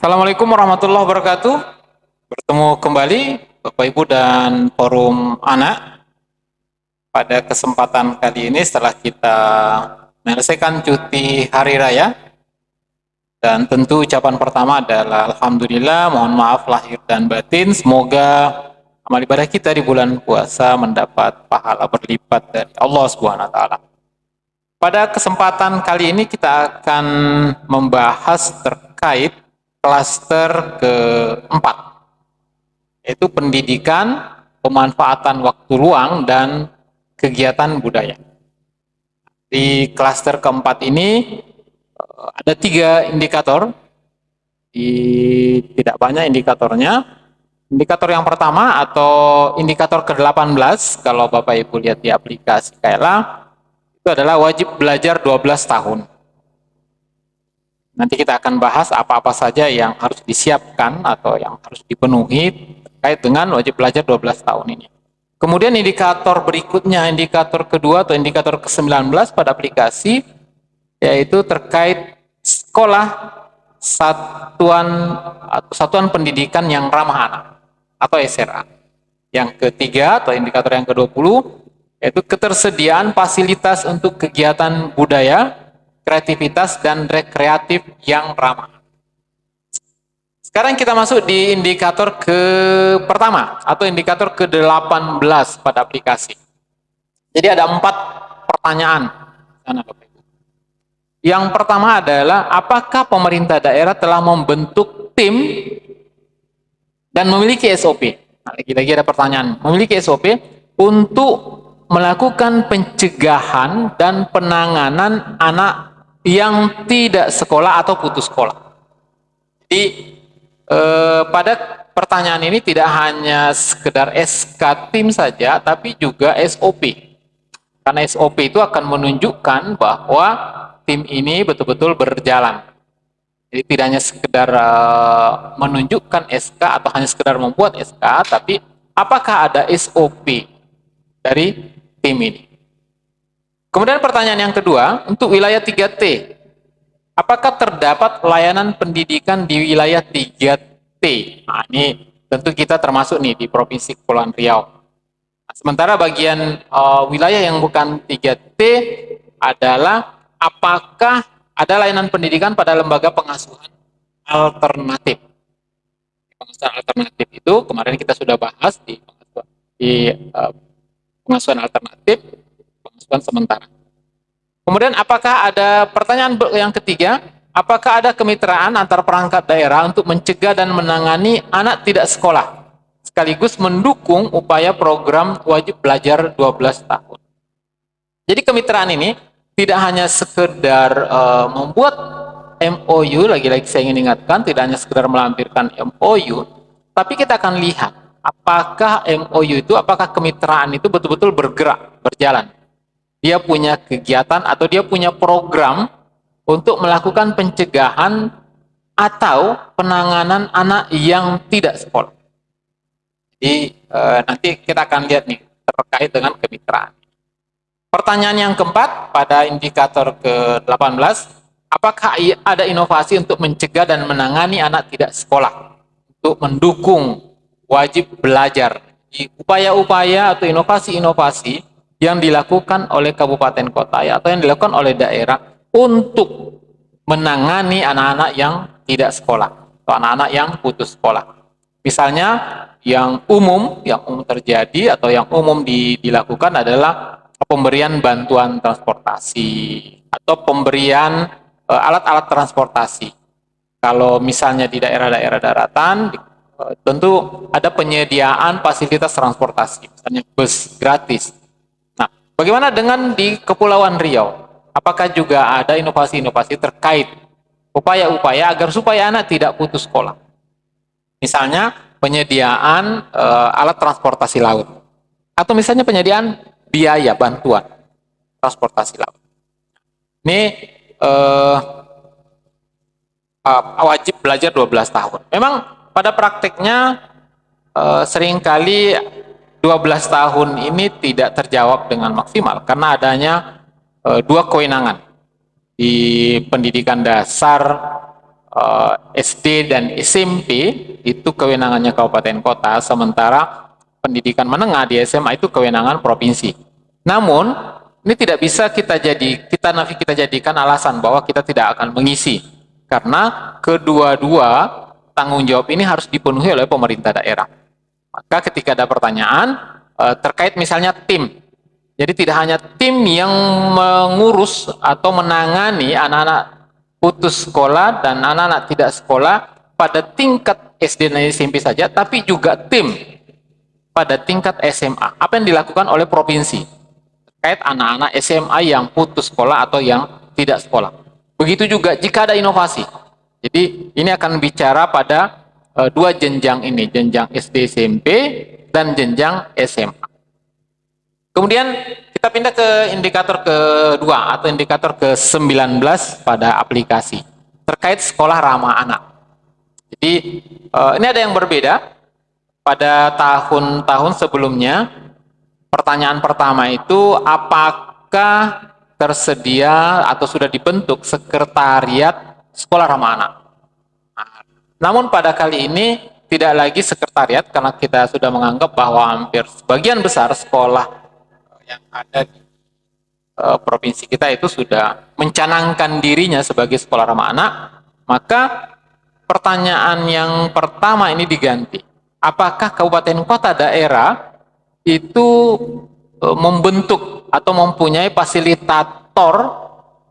Assalamualaikum warahmatullahi wabarakatuh. Bertemu kembali Bapak Ibu dan Forum Anak. Pada kesempatan kali ini setelah kita menyelesaikan cuti hari raya, dan tentu ucapan pertama adalah Alhamdulillah, mohon maaf lahir dan batin, semoga amal ibadah kita di bulan puasa mendapat pahala berlipat dari Allah Subhanahu wa taala. Pada kesempatan kali ini kita akan membahas terkait klaster keempat, yaitu pendidikan, pemanfaatan waktu luang, dan kegiatan budaya. Di klaster keempat ini ada 3 indikator, tidak banyak indikatornya. Indikator yang pertama atau indikator ke-18, kalau Bapak Ibu lihat di aplikasi Kaela, itu adalah wajib belajar 12 tahun. Nanti kita akan bahas apa-apa saja yang harus disiapkan atau yang harus dipenuhi terkait dengan wajib belajar 12 tahun ini. Kemudian indikator berikutnya, indikator kedua atau indikator ke-19 pada aplikasi, yaitu terkait sekolah satuan pendidikan yang ramah anak atau SRA. Yang ketiga atau indikator yang ke-20, yaitu ketersediaan fasilitas untuk kegiatan budaya, kreativitas, dan rekreatif yang ramah. Sekarang kita masuk di indikator pertama atau indikator ke-18 pada aplikasi. Jadi ada 4 pertanyaan. Yang pertama adalah, apakah pemerintah daerah telah membentuk tim dan memiliki SOP? Nah, lagi-lagi ada pertanyaan, memiliki SOP untuk melakukan pencegahan dan penanganan anak yang tidak sekolah atau putus sekolah. Jadi pada pertanyaan ini tidak hanya sekedar SK tim saja, tapi juga SOP. Karena SOP itu akan menunjukkan bahwa tim ini betul-betul berjalan. Jadi tidak hanya sekedar menunjukkan SK atau hanya sekedar membuat SK, tapi apakah ada SOP dari tim ini. Kemudian pertanyaan yang kedua, untuk wilayah 3T, apakah terdapat layanan pendidikan di wilayah 3T? Nah, ini tentu kita termasuk nih di Provinsi Kepulauan Riau. Nah, sementara bagian wilayah yang bukan 3T adalah apakah ada layanan pendidikan pada lembaga pengasuhan alternatif. Pengasuhan alternatif itu kemarin kita sudah bahas di pengasuhan alternatif, pengasuhan sementara. Kemudian apakah ada pertanyaan yang ketiga, apakah ada kemitraan antar perangkat daerah untuk mencegah dan menangani anak tidak sekolah, sekaligus mendukung upaya program wajib belajar 12 tahun. Jadi kemitraan ini tidak hanya sekedar membuat MOU, lagi-lagi saya ingin ingatkan, tidak hanya sekedar melampirkan MOU, tapi kita akan lihat apakah MOU itu, apakah kemitraan itu betul-betul bergerak, berjalan. Dia punya kegiatan atau dia punya program untuk melakukan pencegahan atau penanganan anak yang tidak sekolah. Jadi nanti kita akan lihat nih terkait dengan kemitraan. Pertanyaan yang keempat pada indikator ke-18, apakah ada inovasi untuk mencegah dan menangani anak tidak sekolah untuk mendukung wajib belajar? Upaya-upaya atau inovasi-inovasi yang dilakukan oleh kabupaten kota atau yang dilakukan oleh daerah untuk menangani anak-anak yang tidak sekolah atau anak-anak yang putus sekolah. Misalnya yang umum terjadi atau yang umum dilakukan adalah pemberian bantuan transportasi atau pemberian alat-alat transportasi. Kalau misalnya di daerah-daerah daratan, tentu ada penyediaan fasilitas transportasi, misalnya bus gratis. Nah, bagaimana dengan di Kepulauan Riau? Apakah juga ada inovasi-inovasi terkait upaya-upaya agar supaya anak tidak putus sekolah? Misalnya penyediaan alat transportasi laut, atau misalnya penyediaan biaya bantuan transportasi laut. Ini wajib belajar 12 tahun. Memang pada praktiknya seringkali 12 tahun ini tidak terjawab dengan maksimal karena adanya 2 kewenangan di pendidikan dasar SD dan SMP itu kewenangannya kabupaten kota, sementara pendidikan menengah di SMA itu kewenangan provinsi. Namun ini tidak bisa kita jadikan alasan bahwa kita tidak akan mengisi, karena kedua-dua tanggung jawab ini harus dipenuhi oleh pemerintah daerah. Maka ketika ada pertanyaan terkait misalnya tim, jadi tidak hanya tim yang mengurus atau menangani anak-anak putus sekolah dan anak-anak tidak sekolah pada tingkat SD dan SMP saja, tapi juga tim pada tingkat SMA. Apa yang dilakukan oleh provinsi terkait anak-anak SMA yang putus sekolah atau yang tidak sekolah. Begitu juga jika ada inovasi. Jadi ini akan bicara pada dua jenjang ini, jenjang SD SMP dan jenjang SMA. Kemudian kita pindah ke indikator kedua atau indikator ke-19 pada aplikasi terkait sekolah ramah anak. Jadi ini ada yang berbeda. Pada tahun-tahun sebelumnya, pertanyaan pertama itu apakah tersedia atau sudah dibentuk sekretariat sekolah ramah anak. Namun pada kali ini tidak lagi sekretariat, karena kita sudah menganggap bahwa hampir sebagian besar sekolah yang ada di provinsi kita itu sudah mencanangkan dirinya sebagai sekolah ramah anak. Maka pertanyaan yang pertama ini diganti. Apakah kabupaten kota daerah itu membentuk atau mempunyai fasilitator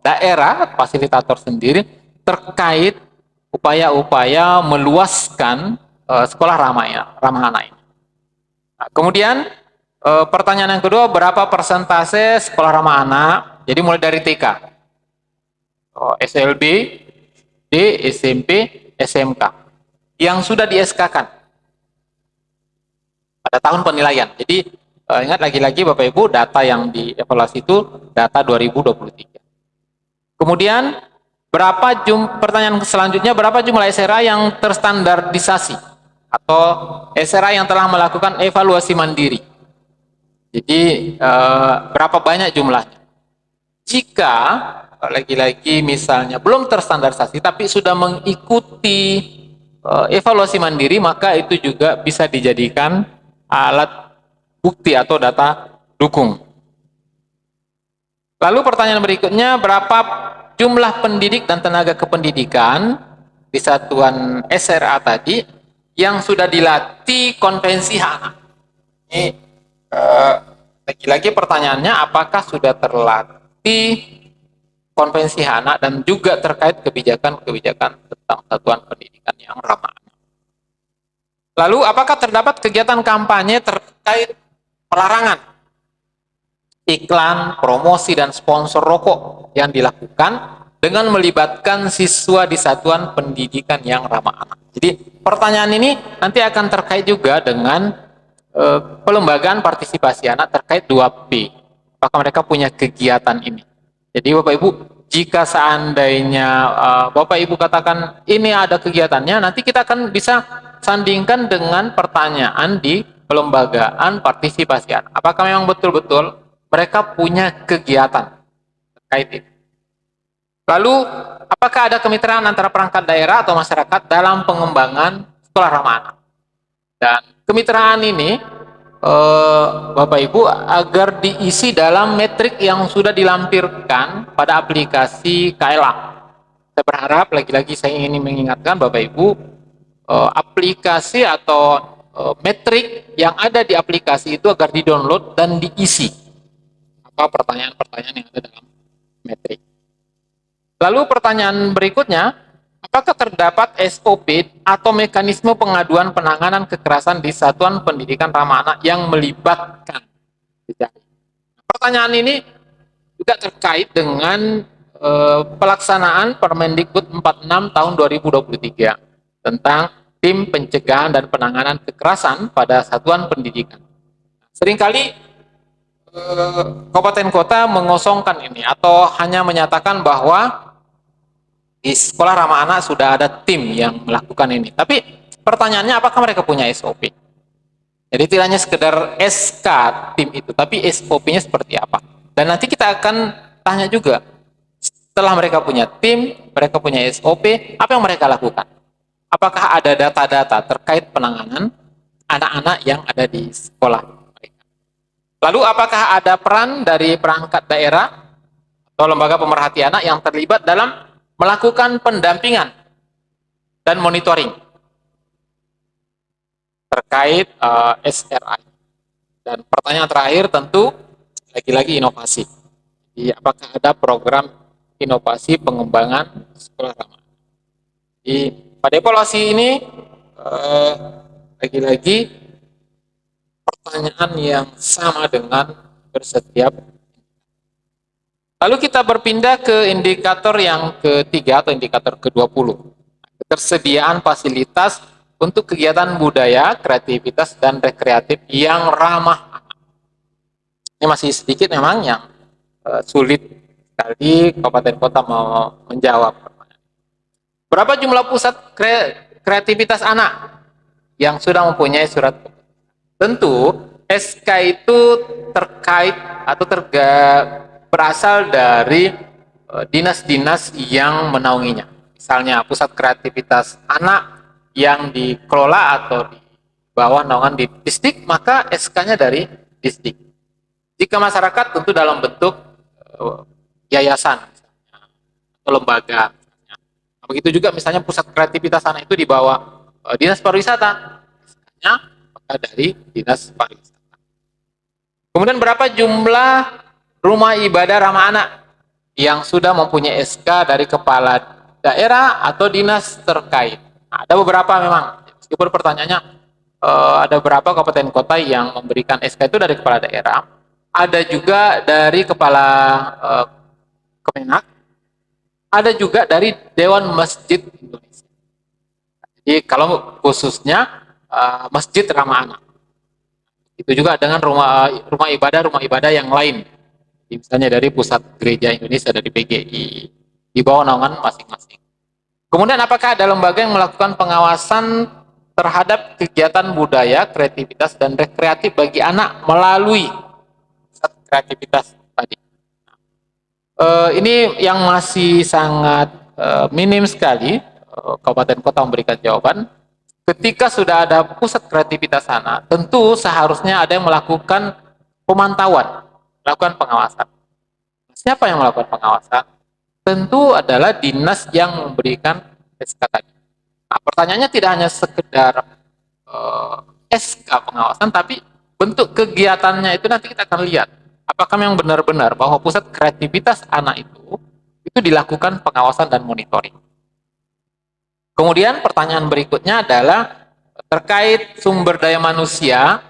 daerah, fasilitator sendiri terkait upaya-upaya meluaskan sekolah ramah anak ini. Nah, kemudian pertanyaan yang kedua, berapa persentase sekolah ramah anak? Jadi mulai dari TK, SLB, D, SMP, SMK yang sudah di SK-kan pada tahun penilaian. Jadi ingat lagi-lagi Bapak Ibu, data yang dievaluasi itu data 2023. Kemudian pertanyaan selanjutnya, berapa jumlah SRA yang terstandardisasi atau SRA yang telah melakukan evaluasi mandiri? Jadi berapa banyak jumlahnya? Jika lagi-lagi misalnya belum terstandarisasi tapi sudah mengikuti evaluasi mandiri, maka itu juga bisa dijadikan alat bukti atau data dukung. Lalu pertanyaan berikutnya, berapa jumlah pendidik dan tenaga kependidikan di satuan SRA tadi yang sudah dilatih konvensi hak anak? Ini lagi-lagi pertanyaannya, apakah sudah terlatih konvensi hak anak dan juga terkait kebijakan-kebijakan tentang satuan pendidikan yang ramah anak. Lalu apakah terdapat kegiatan kampanye terkait pelarangan iklan, promosi, dan sponsor rokok yang dilakukan dengan melibatkan siswa di satuan pendidikan yang ramah anak? Jadi pertanyaan ini nanti akan terkait juga dengan pelembagaan partisipasi anak terkait 2P. Apakah mereka punya kegiatan ini? Jadi Bapak Ibu, jika seandainya Bapak Ibu katakan ini ada kegiatannya, nanti kita akan bisa sandingkan dengan pertanyaan di pelembagaan partisipasi anak. Apakah memang betul-betul mereka punya kegiatan terkait ini? Lalu, apakah ada kemitraan antara perangkat daerah atau masyarakat dalam pengembangan sekolah ramah anak? Dan kemitraan ini Bapak Ibu agar diisi dalam metrik yang sudah dilampirkan pada aplikasi KLA. Saya berharap, lagi-lagi saya ingin mengingatkan Bapak Ibu, aplikasi atau metrik yang ada di aplikasi itu agar di-download dan diisi apa pertanyaan-pertanyaan yang ada dalam metrik. Lalu pertanyaan berikutnya, apakah terdapat SOP atau mekanisme pengaduan penanganan kekerasan di satuan pendidikan ramah anak yang melibatkan jejaring? Pertanyaan ini juga terkait dengan pelaksanaan Permendikbud 46 tahun 2023 tentang tim pencegahan dan penanganan kekerasan pada satuan pendidikan. Seringkali kabupaten kota mengosongkan ini atau hanya menyatakan bahwa di sekolah ramah anak sudah ada tim yang melakukan ini. Tapi pertanyaannya, apakah mereka punya SOP? Jadi tidak hanya sekedar SK tim itu, tapi SOP-nya seperti apa? Dan nanti kita akan tanya juga, Setelah mereka punya tim, mereka punya SOP, apa yang mereka lakukan? Apakah ada data-data terkait penanganan anak-anak yang ada di sekolah mereka? Lalu apakah ada peran dari perangkat daerah atau lembaga pemerhati anak yang terlibat dalam melakukan pendampingan dan monitoring terkait SRI? Dan pertanyaan terakhir tentu lagi-lagi inovasi. Jadi, apakah ada program inovasi pengembangan sekolah ramah? Jadi pada evaluasi ini lagi-lagi pertanyaan yang sama dengan bersetiap. Lalu kita berpindah ke indikator yang ketiga atau indikator ke-20. Ketersediaan fasilitas untuk kegiatan budaya, kreativitas, dan rekreatif yang ramah anak. Ini masih sedikit memang yang sulit sekali kabupaten kota mau menjawab. Berapa jumlah pusat kreativitas anak yang sudah mempunyai surat? Tentu SK itu terkait atau berasal dari dinas-dinas yang menaunginya. Misalnya pusat kreativitas anak yang dikelola atau di bawah naungan di distrik, maka SK-nya dari distrik. Jika masyarakat tentu dalam bentuk yayasan atau lembaga. Nah, begitu juga misalnya pusat kreativitas anak itu di bawah dinas pariwisata, SK-nya maka dari dinas pariwisata. Kemudian berapa jumlah rumah ibadah ramah anak yang sudah mempunyai SK dari kepala daerah atau dinas terkait? Nah, ada beberapa memang, meskipun pertanyaannya ada beberapa kabupaten kota yang memberikan SK itu dari kepala daerah, ada juga dari kepala Kemenak, ada juga dari Dewan Masjid Indonesia. Jadi kalau khususnya masjid ramah anak, itu juga dengan rumah ibadah yang lain, misalnya dari Pusat Gereja Indonesia, dari PGI, di bawah naungan masing-masing. Kemudian apakah ada lembaga yang melakukan pengawasan terhadap kegiatan budaya, kreativitas, dan rekreatif bagi anak melalui pusat kreativitas tadi? Ini yang masih sangat minim sekali kabupaten kota memberikan jawaban. Ketika sudah ada pusat kreativitas anak, tentu seharusnya ada yang melakukan pemantauan, melakukan pengawasan. Siapa yang melakukan pengawasan? Tentu adalah dinas yang memberikan SK tadi. Nah, pertanyaannya tidak hanya sekedar SK pengawasan, tapi bentuk kegiatannya itu nanti kita akan lihat. Apakah memang benar-benar bahwa pusat kreativitas anak itu dilakukan pengawasan dan monitoring. Kemudian pertanyaan berikutnya adalah terkait sumber daya manusia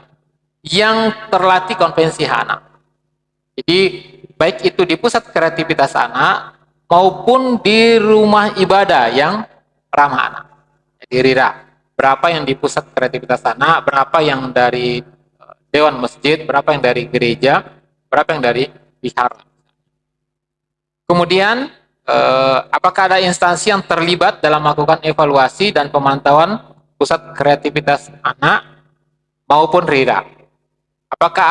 yang terlatih konvensi anak. Jadi baik itu di pusat kreativitas anak maupun di rumah ibadah yang ramah anak. Jadi RIRA, berapa yang di pusat kreativitas anak, berapa yang dari dewan masjid, berapa yang dari gereja, berapa yang dari wihara. Kemudian apakah ada instansi yang terlibat dalam melakukan evaluasi dan pemantauan pusat kreativitas anak maupun RIRA? Apakah,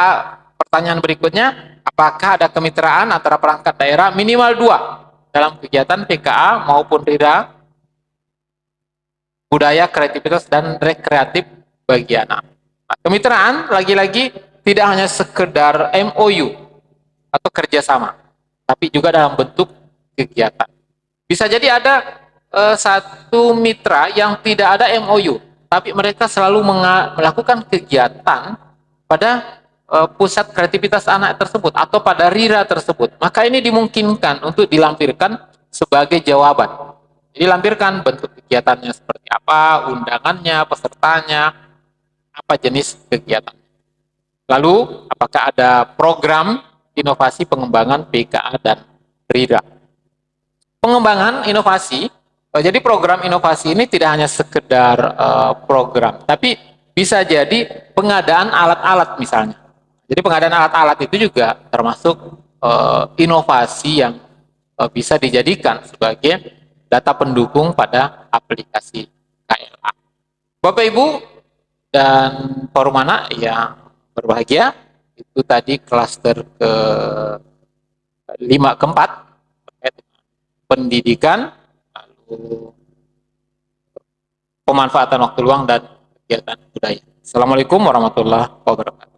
pertanyaan berikutnya, apakah ada kemitraan antara perangkat daerah minimal 2 dalam kegiatan PKA maupun RIRA budaya, kreativitas, dan rekreatif bagi anak? Nah, kemitraan lagi-lagi tidak hanya sekedar MOU atau kerjasama, tapi juga dalam bentuk kegiatan. Bisa jadi ada satu mitra yang tidak ada MOU, tapi mereka selalu melakukan kegiatan pada pusat kreativitas anak tersebut atau pada RIRA tersebut. Maka ini dimungkinkan untuk dilampirkan sebagai jawaban. Jadi lampirkan bentuk kegiatannya seperti apa, undangannya, pesertanya, apa jenis kegiatan. Lalu apakah ada program inovasi pengembangan PKA dan RIRA? Pengembangan inovasi, jadi program inovasi ini tidak hanya sekedar program, tapi bisa jadi pengadaan alat-alat misalnya. Jadi pengadaan alat-alat itu juga termasuk inovasi yang bisa dijadikan sebagai data pendukung pada aplikasi KLA. Bapak Ibu dan forum anak yang berbahagia, itu tadi klaster ke-5 ke-4 terkait pendidikan, lalu pemanfaatan waktu luang dan kegiatan budaya. Assalamualaikum warahmatullahi wabarakatuh.